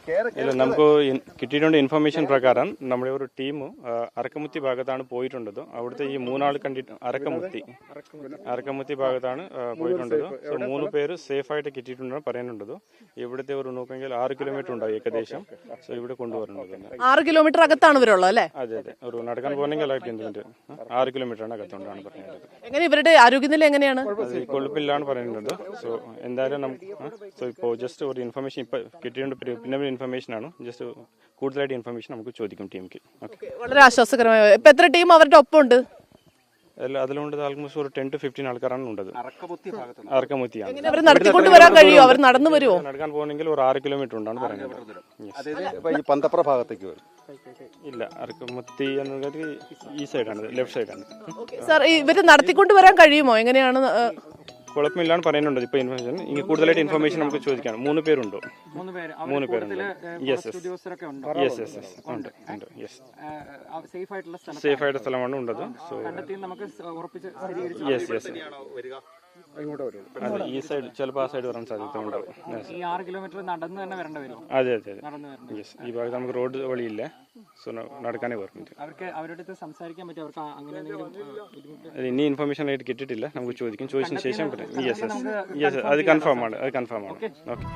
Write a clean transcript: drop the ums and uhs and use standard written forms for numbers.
ഇല്ല, നമുക്ക് കിട്ടിയിട്ടുണ്ട് ഇൻഫർമേഷൻ പ്രകാരം നമ്മുടെ ഒരു ടീം അറക്കമുത്തി ഭാഗത്താണ് പോയിട്ടുള്ളത്. അവിടുത്തെ ഈ മൂന്നാൾ കണ്ടിട്ട് അറക്കമുത്തി ഭാഗത്താണ് പോയിട്ടുള്ളത്. സോ 3 പേര് സേഫ് ആയിട്ട് കിട്ടിയിട്ടുണ്ടെന്ന് പറയുന്നുണ്ടത്. ഇവിടുത്തെ ഒരു നോക്കെങ്കിൽ 6 കിലോമീറ്റർ ഉണ്ടാവും ഏകദേശം. സോ ഇവിടെ കൊണ്ടുവരുന്നത് 6 കിലോമീറ്റർ അകത്താണ് ഇവരുള്ളത് അല്ലേ? അതെ അതെ, ഒരു നടക്കാൻ പോകണമെങ്കിൽ 6 കിലോമീറ്റർ ആണ് അകത്തുകൊണ്ടാണ് പറയുന്നത്. എങ്ങനെ ഇവരുടെ ആരോഗ്യനില എങ്ങനെയാണ്? കൊഴുപ്പില്ലാണ് പറയുന്നത്. സോ എന്തായാലും നമുക്ക് ഇപ്പോൾ ജസ്റ്റ് ഒരു ഇൻഫർമേഷൻ ഇപ്പൊ കിട്ടിയിട്ടുണ്ട്. പിന്നെ ഇൻഫർമേഷൻ ആണ്, ജസ്റ്റ് കൂടുതലായിട്ട് ഇൻഫർമേഷൻ നമുക്ക് ചോദിക്കും ടീമിക്ക്. വളരെ ആശ്വാസകരമായ. ഇപ്പൊ എത്ര ടീം അവരുടെ ഒപ്പം ഉണ്ട്? അതിലുണ്ട് ആൾമോസ്റ്റ് ഒരു 10 to 15 ആൾക്കാരാണ് ഉള്ളത്. അറക്കമുത്തിയാണ്. അവർ നടത്തിക്കൊണ്ട് വരാൻ കഴിയുമോ? അവർ നടന്നു വരുമോ? നടക്കാൻ പോകണമെങ്കിൽ ഒരു 6 കിലോമീറ്റർ ഉണ്ടാണ് പറയുന്നത്. പന്തപ്ര ഭാഗത്തേക്ക് വരും. ഇല്ല, അറക്കമുത്തി എന്നത് ഈ സൈഡാണ്, ലെഫ്റ്റ് സൈഡാണ്. സാർ, ഇവര് നടത്തിക്കൊണ്ട് വരാൻ കഴിയുമോ? എങ്ങനെയാണ്? കുഴപ്പമില്ലാണ് പറയുന്നുണ്ട്. ഇപ്പൊ ഇൻഫർമേഷൻ ഇനി കൂടുതലായിട്ട് ഇൻഫർമേഷൻ നമുക്ക് ചോദിക്കാം. 3 പേരുണ്ടോ? 3 പേരുണ്ട്. യെസ് ഉണ്ട്. സേഫ് ആയിട്ടുള്ള സ്ഥലമാണ് ഉള്ളത്. സോ യെസ് അതെ, ഈ സൈഡ് ചിലപ്പോൾ ആ സൈഡ് വരാൻ സാധ്യത ഉണ്ടാവും. അതെ അതെ അതെ, യെസ്. ഈ ഭാഗത്ത് നമുക്ക് റോഡ് വഴിയില്ല. സോ നടക്കാനേ പറഞ്ഞിട്ട് ഇനി ഇൻഫർമേഷൻ ആയിട്ട് കിട്ടിയിട്ടില്ല. നമുക്ക് ചോദിക്കും. ചോദിച്ചതിന് ശേഷം യെസ് അത് കൺഫേം ആണ്. ഓക്കെ.